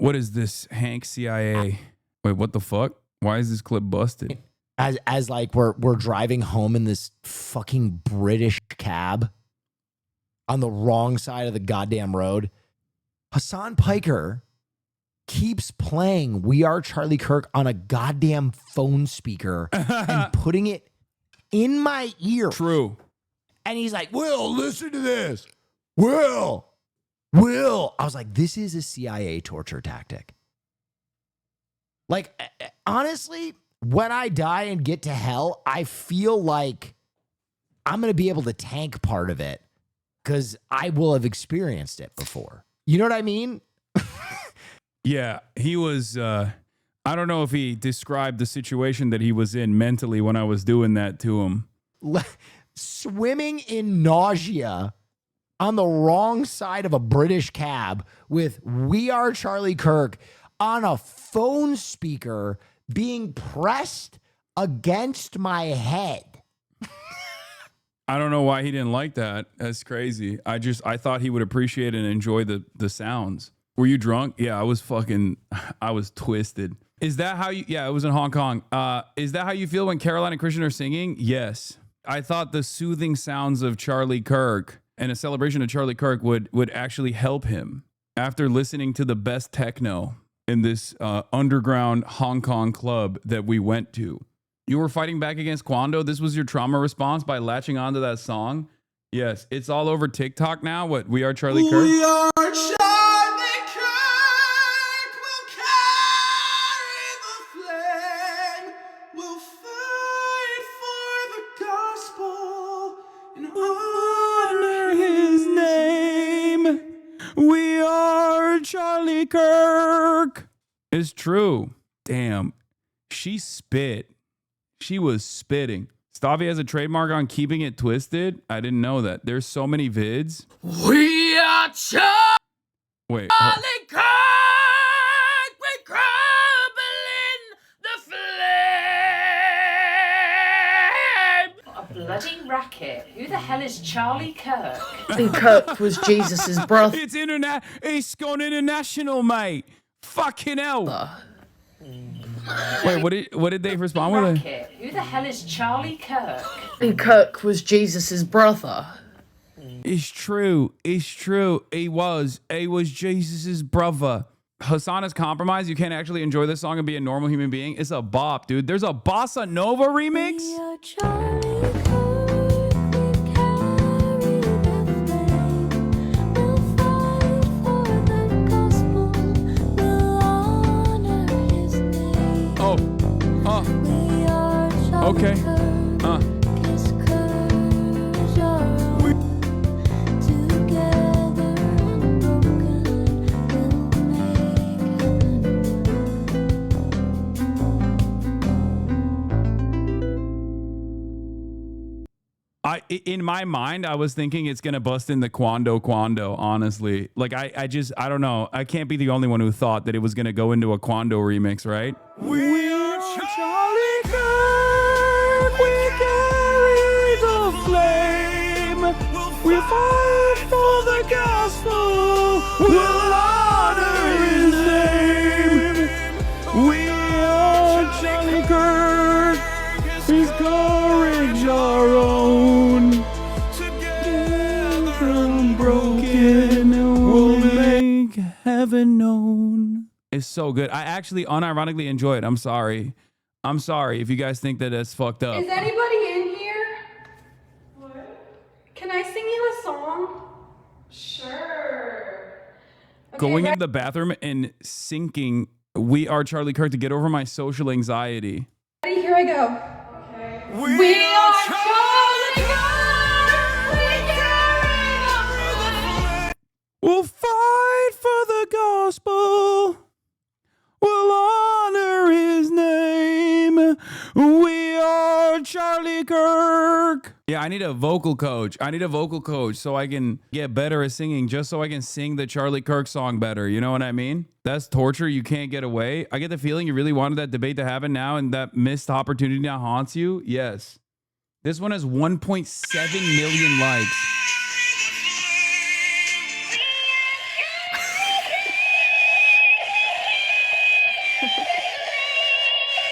What is this, Hank CIA? Wait, what the fuck? Why is this clip busted? As like we're driving home in this fucking British cab on the wrong side of the goddamn road. Hasan Piker keeps playing We Are Charlie Kirk on a goddamn phone speaker and putting it in my ear. True. And he's like, Will, listen to this. Will. I was like, this is a CIA torture tactic. Like, honestly, when I die and get to hell, I feel like I'm going to be able to tank part of it because I will have experienced it before. You know what I mean? Yeah, he was, I don't know if he described the situation that he was in mentally when I was doing that to him. Swimming in nausea on the wrong side of a British cab with We Are Charlie Kirk on a phone speaker being pressed against my head. I don't know why he didn't like that. That's crazy. I thought he would appreciate and enjoy the sounds. Were you drunk? Yeah, I was twisted. Is that how you, yeah, it was in Hong Kong. Is that how you feel when Caroline and Christian are singing? Yes. I thought the soothing sounds of Charlie Kirk and a celebration of Charlie Kirk would actually help him after listening to the best techno in this underground Hong Kong club that we went to. You were fighting back against Kwando. This was your trauma response by latching onto that song. Yes, it's all over TikTok now. What, We Are Charlie Kirk? We are Charlie Kirk. We'll carry the flame. We'll fight for the gospel and honor his name. We are Charlie Kirk. It's true. Damn. She spit. She was spitting. Stavi has a trademark on keeping it twisted. I didn't know that. There's so many vids. We are Charlie Wait. Kirk. We crumble in the flame. A bloody racket. Who the hell is Charlie Kirk? And Kirk was Jesus's brother. It's gone international, mate. Fucking hell. Wait, what did they respond with? Racket. Who the hell is Charlie Kirk? And Kirk was Jesus's brother. It's true. It's true. He was Jesus's brother. Hasan is compromised. You can't actually enjoy this song and be a normal human being. It's a bop, dude. There's a bossa nova remix. Okay. In my mind, I was thinking it's gonna bust in the Kwando, honestly. Like I don't know. I can't be the only one who thought that it was gonna go into a Kwando remix, right? We are Charlie Kirk. We carry the flame. We'll fight for the gospel. We'll honor his name. We are Charlie Kirk. His courage our own. Together unbroken, we'll make heaven known. It's so good. I actually unironically enjoy it. I'm sorry if you guys think that that's fucked up. Is anybody in here? What? Can I sing you a song? Sure. Okay, Going in the bathroom and syncing We Are Charlie Kirk to get over my social anxiety. ready? Here I go. Okay. We are Charlie Kirk. We carry the flame. We'll fight for the gospel. We'll honor his name. We are Charlie Kirk. Yeah, I need a vocal coach. So I can get better at singing, just so I can sing the Charlie Kirk song better. You know what I mean? That's torture. You can't get away. I get the feeling you really wanted that debate to happen now, and that missed opportunity now haunts you. Yes. This one has 1.7 million likes.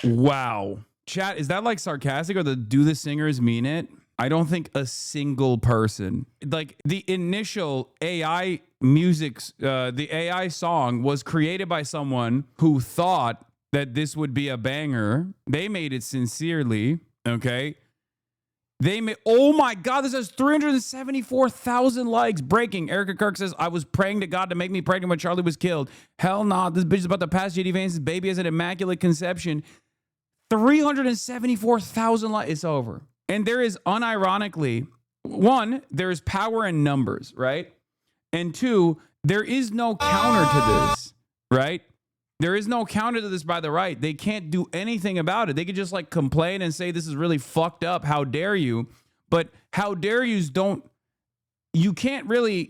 Wow. Chat, is that like sarcastic or do the singers mean it? I don't think a single person, like the initial AI music, the AI song was created by someone who thought that this would be a banger. They made it sincerely. Okay. They made, oh my God, this has 374,000 likes. Breaking. Erica Kirk says, I was praying to God to make me pregnant when Charlie was killed. Hell nah, this bitch is about to pass JD Vance's baby as an immaculate conception. 374,000 likes. It's over. And there is unironically, one, there's power in numbers, right? And two, there is no counter to this, right? There is no counter to this by the right. They can't do anything about it. They could just like complain and say, this is really fucked up. How dare you? But how dare yous don't, you can't really,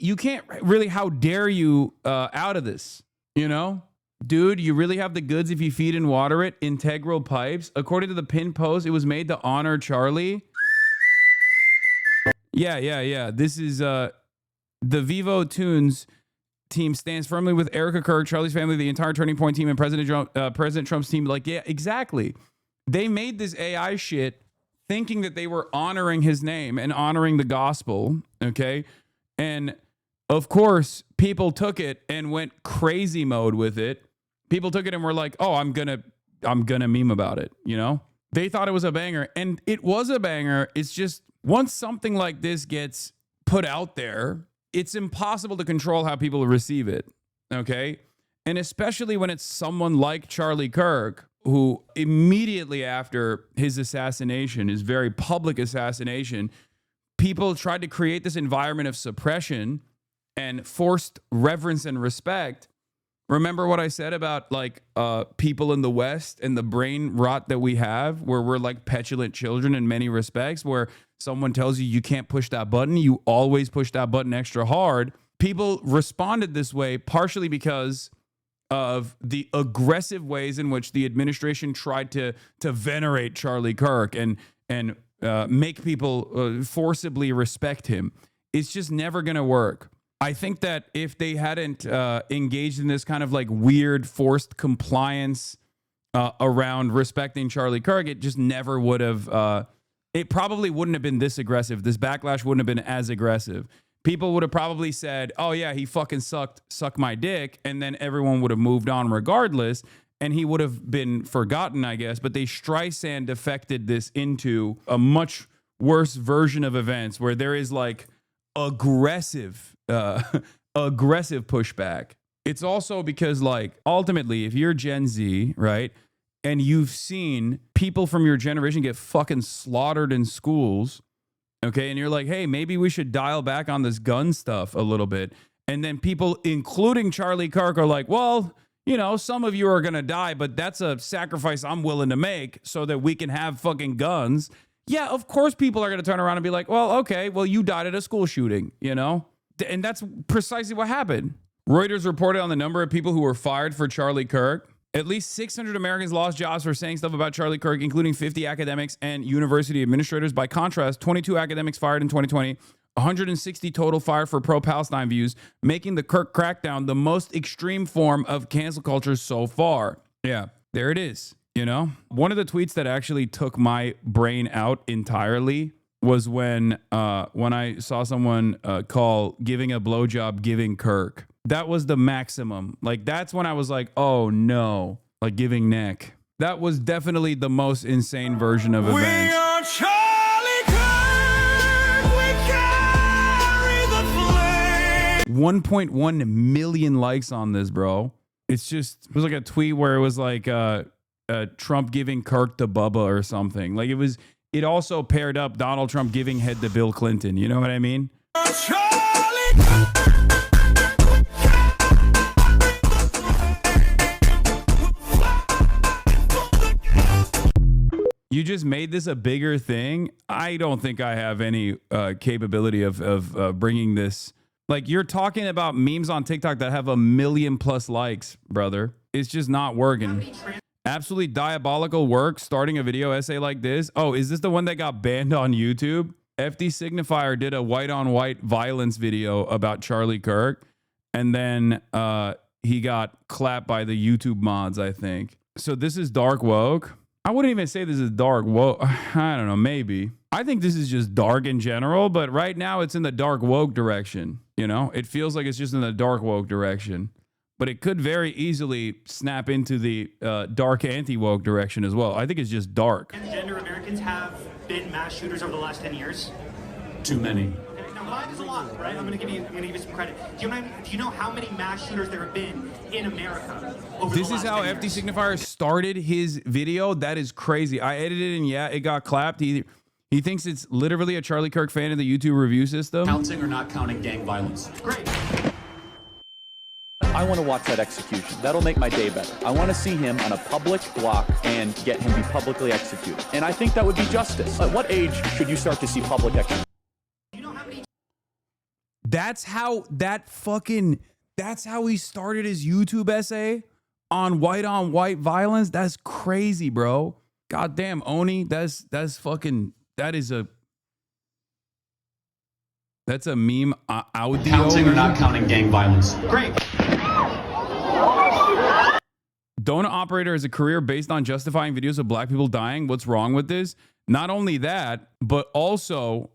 how dare you out of this, you know? Dude, you really have the goods if you feed and water it. Integral pipes. According to the pin post, it was made to honor Charlie. Yeah. This is the Vivo Tunes team stands firmly with Erica Kirk, Charlie's family, the entire Turning Point team, and President Trump's team. Like, yeah, exactly. They made this AI shit thinking that they were honoring his name and honoring the gospel. Okay. And of course, people took it and went crazy mode with it. People took it and were like, "Oh, I'm gonna meme about it." You know, they thought it was a banger, and it was a banger. It's just once something like this gets put out there, it's impossible to control how people receive it. Okay, and especially when it's someone like Charlie Kirk, who immediately after his assassination, his very public assassination, people tried to create this environment of suppression and forced reverence and respect. Remember what I said about like people in the West and the brain rot that we have, where we're like petulant children in many respects, where someone tells you can't push that button, you always push that button extra hard. People responded this way partially because of the aggressive ways in which the administration tried to venerate Charlie Kirk and make people forcibly respect him. It's just never going to work. I think that if they hadn't engaged in this kind of like weird forced compliance around respecting Charlie Kirk, it just never would have, it probably wouldn't have been this aggressive. This backlash wouldn't have been as aggressive. People would have probably said, oh yeah, he fucking sucked my dick. And then everyone would have moved on regardless. And he would have been forgotten, I guess. But they Streisand affected this into a much worse version of events where there is like aggressive pushback. It's also because like ultimately if you're Gen Z, right, and you've seen people from your generation get fucking slaughtered in schools, okay, and you're like, hey, maybe we should dial back on this gun stuff a little bit, and then people including Charlie Kirk are like, well, you know, some of you are gonna die, but that's a sacrifice I'm willing to make so that we can have fucking guns. Yeah, of course people are gonna turn around and be like, well, okay, well, you died at a school shooting, you know? And that's precisely what happened. Reuters reported on the number of people who were fired for Charlie Kirk. At least 600 Americans lost jobs for saying stuff about Charlie Kirk, including 50 academics and university administrators. By contrast, 22 academics fired in 2020, 160 total fired for pro-Palestine views, making the Kirk crackdown the most extreme form of cancel culture so far. Yeah, there it is. You know, one of the tweets that actually took my brain out entirely was when I saw someone call giving a blowjob giving Kirk. That was the maximum. Like, that's when I was like, oh no, like giving neck. That was definitely the most insane version of events. We are Charlie Kirk, we carry the flame. 1.1 million likes on this, bro. It was like a tweet where it was like Trump giving Kirk to Bubba or something. Like it also paired up Donald Trump giving head to Bill Clinton. You know what I mean? You just made this a bigger thing. I don't think I have any capability of bringing this. Like, you're talking about memes on TikTok that have 1 million+ likes, brother. It's just not working. Absolutely diabolical work starting a video essay like this. Oh, is this the one that got banned on YouTube? FDsignifier did a white on white violence video about Charlie Kirk, and then he got clapped by the YouTube mods, I think. So this is dark woke. I wouldn't even say this is dark. Whoa, I don't know, maybe. I think this is just dark in general, but right now it's in the dark woke direction. You know, it feels like it's just in the dark woke direction, but it could very easily snap into the dark anti-woke direction as well. I think it's just dark. Transgender Americans have been mass shooters over the last 10 years? Too many. Okay, now 5 is a lot, right? I'm gonna give you some credit. Do you know how many mass shooters there have been in America over This the is last how 10 years? FDsignifier started his video. That is crazy. I edited and yeah, it got clapped. He thinks it's literally a Charlie Kirk fan of the YouTube review system. Counting or not counting gang violence? Great. I want to watch that execution. That'll make my day better. I want to see him on a public block and get him be publicly executed. And I think that would be justice. At what age should you start to see public execution? That's how he started his YouTube essay on white violence. That's crazy, bro. Goddamn, Oni, that's a meme audio. Counting or not counting gang violence? Great. Donut operator is a career based on justifying videos of black people dying. What's wrong with this? Not only that, but also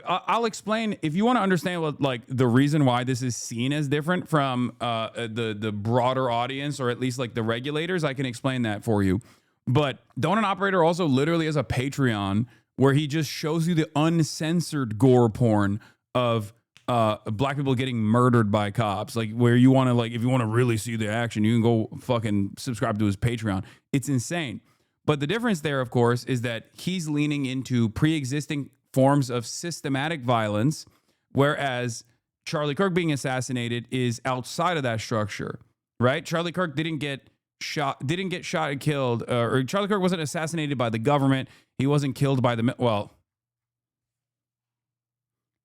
I'll explain if you want to understand what like the reason why this is seen as different from the broader audience, or at least like the regulators. I can explain that for you. But Donut operator also literally has a Patreon where he just shows you the uncensored gore porn of black people getting murdered by cops. Like where you want to like, if you want to really see the action, you can go fucking subscribe to his Patreon. It's insane. But the difference there, of course, is that he's leaning into pre-existing forms of systematic violence, whereas Charlie Kirk being assassinated is outside of that structure, right? Charlie Kirk didn't get shot and killed, or Charlie Kirk wasn't assassinated by the government. He wasn't killed by well,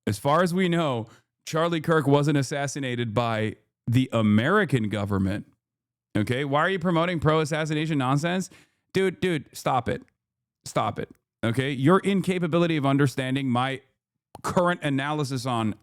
as far as we know, Charlie Kirk wasn't assassinated by the American government. Okay, why are you promoting pro-assassination nonsense? Dude, stop it. Stop it. Okay, your incapability of understanding my current analysis on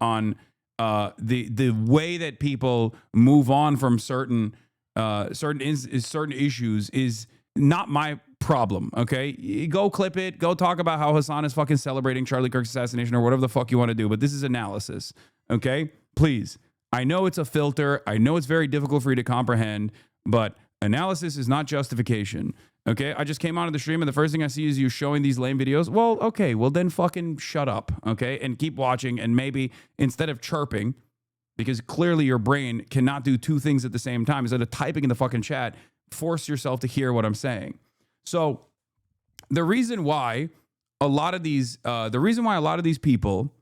the way that people move on from certain issues is not my problem. Okay, you go clip it. Go talk about how Hasan is fucking celebrating Charlie Kirk's assassination or whatever the fuck you want to do. But this is analysis. Okay, please. I know it's a filter. I know it's very difficult for you to comprehend, but analysis is not justification. Okay, I just came onto the stream and the first thing I see is you showing these lame videos. Well, okay, well then fucking shut up, okay? And keep watching, and maybe instead of chirping, because clearly your brain cannot do two things at the same time, instead of typing in the fucking chat, force yourself to hear what I'm saying. So the reason why a lot of these people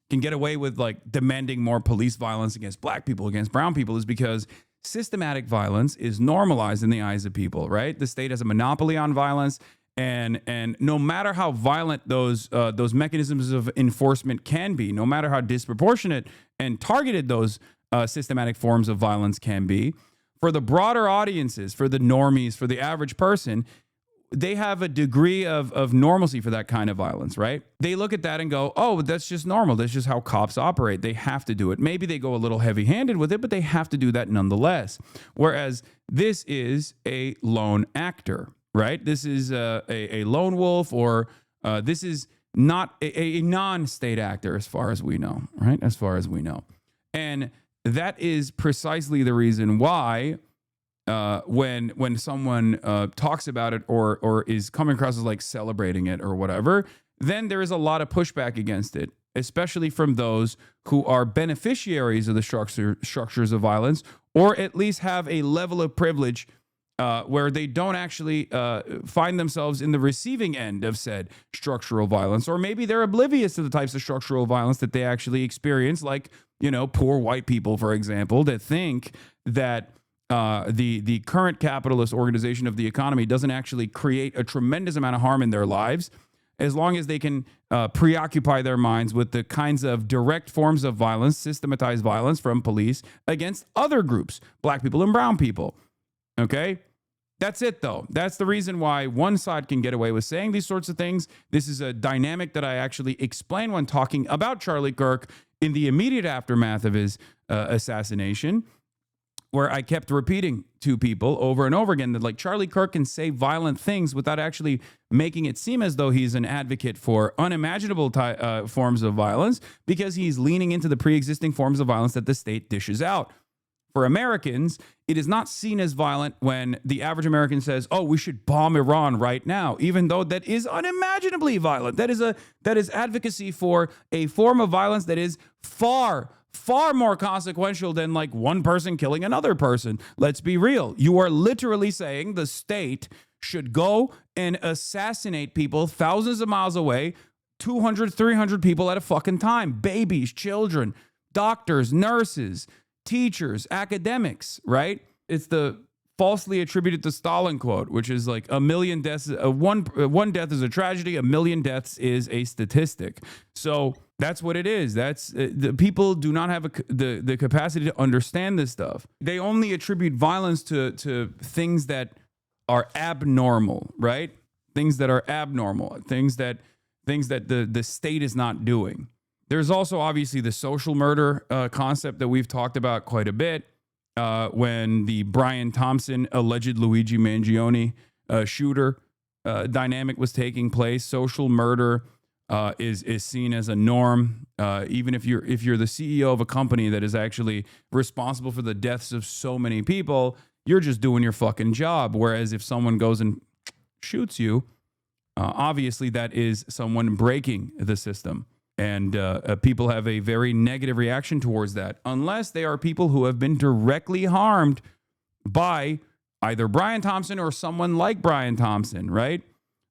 can get away with like demanding more police violence against black people, against brown people, is because systematic violence is normalized in the eyes of people, right? The state has a monopoly on violence, and no matter how violent those mechanisms of enforcement can be, no matter how disproportionate and targeted those systematic forms of violence can be, for the broader audiences, for the normies, for the average person, they have a degree of normalcy for that kind of violence, right? They look at that and go, oh, that's just normal. That's just how cops operate. They have to do it. Maybe they go a little heavy-handed with it, but they have to do that nonetheless. Whereas this is a lone actor, right? This is a lone wolf, or this is not a non-state actor as far as we know, right? As far as we know. And that is precisely the reason why when someone talks about it or is coming across as like celebrating it or whatever, then there is a lot of pushback against it, especially from those who are beneficiaries of the structures of violence, or at least have a level of privilege where they don't actually find themselves in the receiving end of said structural violence, or maybe they're oblivious to the types of structural violence that they actually experience, like, you know, poor white people, for example, that think that the current capitalist organization of the economy doesn't actually create a tremendous amount of harm in their lives, as long as they can preoccupy their minds with the kinds of direct forms of violence, systematized violence from police against other groups, black people and brown people. Okay? That's it, though. That's the reason why one side can get away with saying these sorts of things. This is a dynamic that I actually explain when talking about Charlie Kirk in the immediate aftermath of his assassination. where I kept repeating to people over and over again that like Charlie Kirk can say violent things without actually making it seem as though he's an advocate for unimaginable forms of violence, because he's leaning into the pre-existing forms of violence that the state dishes out. For Americans, it is not seen as violent when the average American says, "Oh, we should bomb Iran right now," even though that is unimaginably violent. That is advocacy for a form of violence that is far more consequential than like one person killing another person. Let's be real. You are literally saying the state should go and assassinate people thousands of miles away, 200, 300 people at a fucking time. Babies, children, doctors, nurses, teachers, academics, right? It's the falsely attributed to Stalin quote, which is like a million deaths, one death is a tragedy, a million deaths is a statistic. So that's what it is. That's the people do not have the capacity to understand this stuff. They only attribute violence to things that are abnormal, right? Things that are abnormal, things that the state is not doing. There's also obviously the social murder concept that we've talked about quite a bit. When the Brian Thompson alleged Luigi Mangione shooter dynamic was taking place, social murder is seen as a norm. Even if you're the CEO of a company that is actually responsible for the deaths of so many people, you're just doing your fucking job. Whereas if someone goes and shoots you, obviously that is someone breaking the system. And people have a very negative reaction towards that, unless they are people who have been directly harmed by either Brian Thompson or someone like Brian Thompson, right?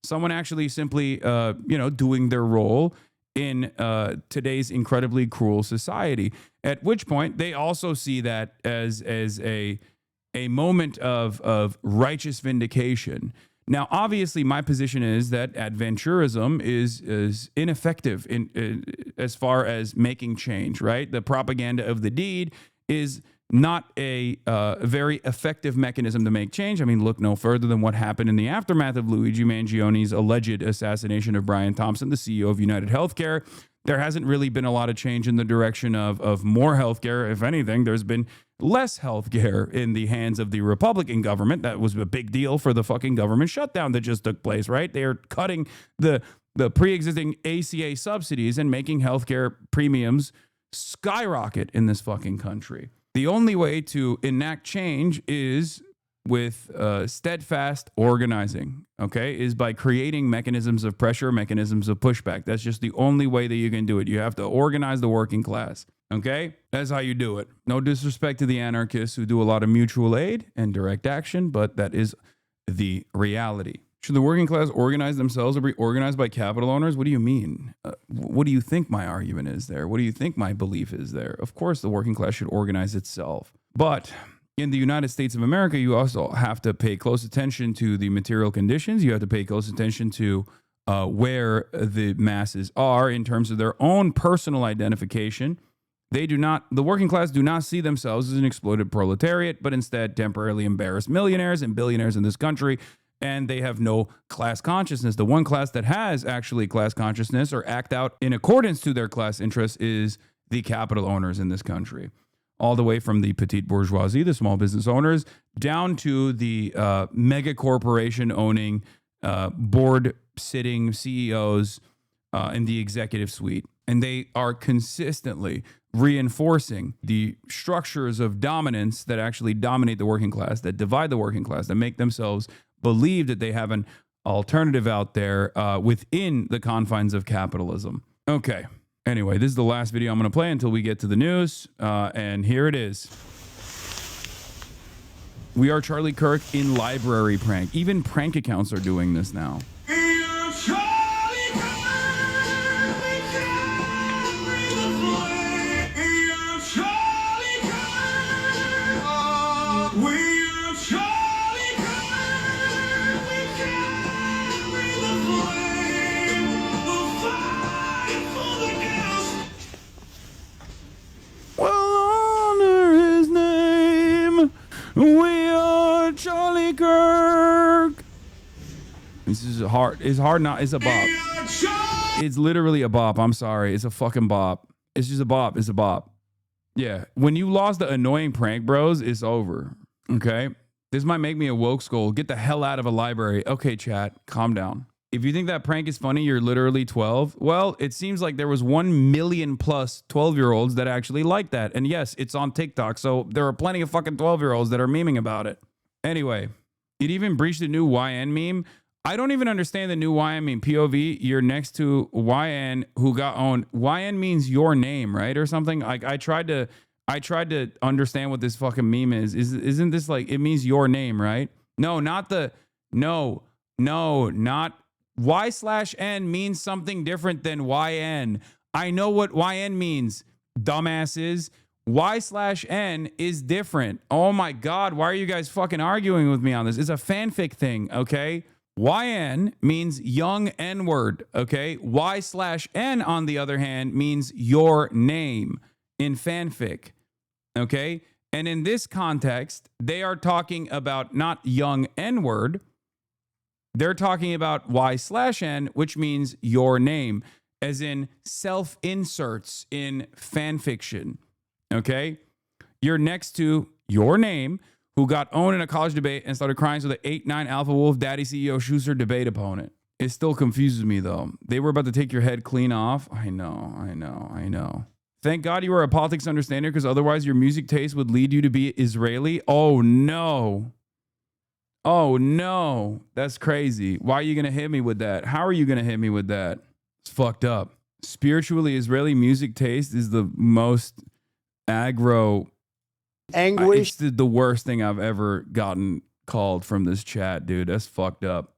Someone actually simply, doing their role in today's incredibly cruel society. At which point, they also see that as a moment of righteous vindication. Now, obviously, my position is that adventurism is ineffective as far as making change, right? The propaganda of the deed is not a very effective mechanism to make change. I mean, look no further than what happened in the aftermath of Luigi Mangione's alleged assassination of Brian Thompson, the CEO of United Healthcare. There hasn't really been a lot of change in the direction of more healthcare. If anything, there's been less healthcare in the hands of the Republican government. That was a big deal for the fucking government shutdown that just took place, right? They are cutting the pre-existing ACA subsidies and making healthcare premiums skyrocket in this fucking country. The only way to enact change is with steadfast organizing, okay, is by creating mechanisms of pressure, mechanisms of pushback. That's just the only way that you can do it. You have to organize the working class, okay? That's how you do it. No disrespect to the anarchists who do a lot of mutual aid and direct action, but that is the reality. Should the working class organize themselves or be organized by capital owners? What do you mean? What do you think my argument is there? What do you think my belief is there? Of course, the working class should organize itself. But in the United States of America, you also have to pay close attention to the material conditions. You have to pay close attention to where the masses are in terms of their own personal identification. The working class do not see themselves as an exploited proletariat, but instead temporarily embarrassed millionaires and billionaires in this country. And they have no class consciousness. The one class that has actually class consciousness or act out in accordance to their class interests is the capital owners in this country. All the way from the petite bourgeoisie, the small business owners, down to the mega corporation owning, board sitting CEOs in the executive suite. And they are consistently reinforcing the structures of dominance that actually dominate the working class, that divide the working class, that make themselves believe that they have an alternative out there within the confines of capitalism. Okay. Anyway, this is the last video I'm going to play until we get to the news. And here it is. We are Charlie Kirk in library prank. Even prank accounts are doing this now. We are Charlie Kirk. This is hard. It's hard not. It's a bop. It's literally a bop. I'm sorry. It's a fucking bop. It's just a bop. It's a bop. Yeah. When you lost the annoying prank bros, it's over. Okay. This might make me a woke skull. Get the hell out of a library. Okay, chat, calm down. If you think that prank is funny, you're literally 12. Well, it seems like there was 1 million plus 12-year-olds that actually like that. And yes, it's on TikTok. So there are plenty of fucking 12-year-olds that are memeing about it. Anyway, it even breached the new YN meme. I don't even understand the new YN meme. POV, you're next to YN who got owned. YN means your name, right? Or something. Like I tried to understand what this fucking meme is. Isn't this like, it means your name, right? No, not Y/N means something different than YN. I know what YN means, dumbasses. Y/N is different. Oh my God, why are you guys fucking arguing with me on this? It's a fanfic thing, okay? YN means young N-word, okay? Y/N, on the other hand, means your name in fanfic, okay? And in this context, they are talking about not young N-word. They're talking about Y/N, which means your name, as in self-inserts in fan fiction. Okay? You're next to your name, who got owned in a college debate and started crying so the 8'9" Alpha Wolf Daddy CEO Schuster debate opponent. It still confuses me though. They were about to take your head clean off. I know. Thank God you are a politics understander, because otherwise your music taste would lead you to be Israeli. Oh no. Oh no, that's crazy. Why are you going to hit me with that? How are you going to hit me with that? It's fucked up. Spiritually Israeli music taste is the most aggro. Anguish. It's the worst thing I've ever gotten called from this chat, dude. That's fucked up.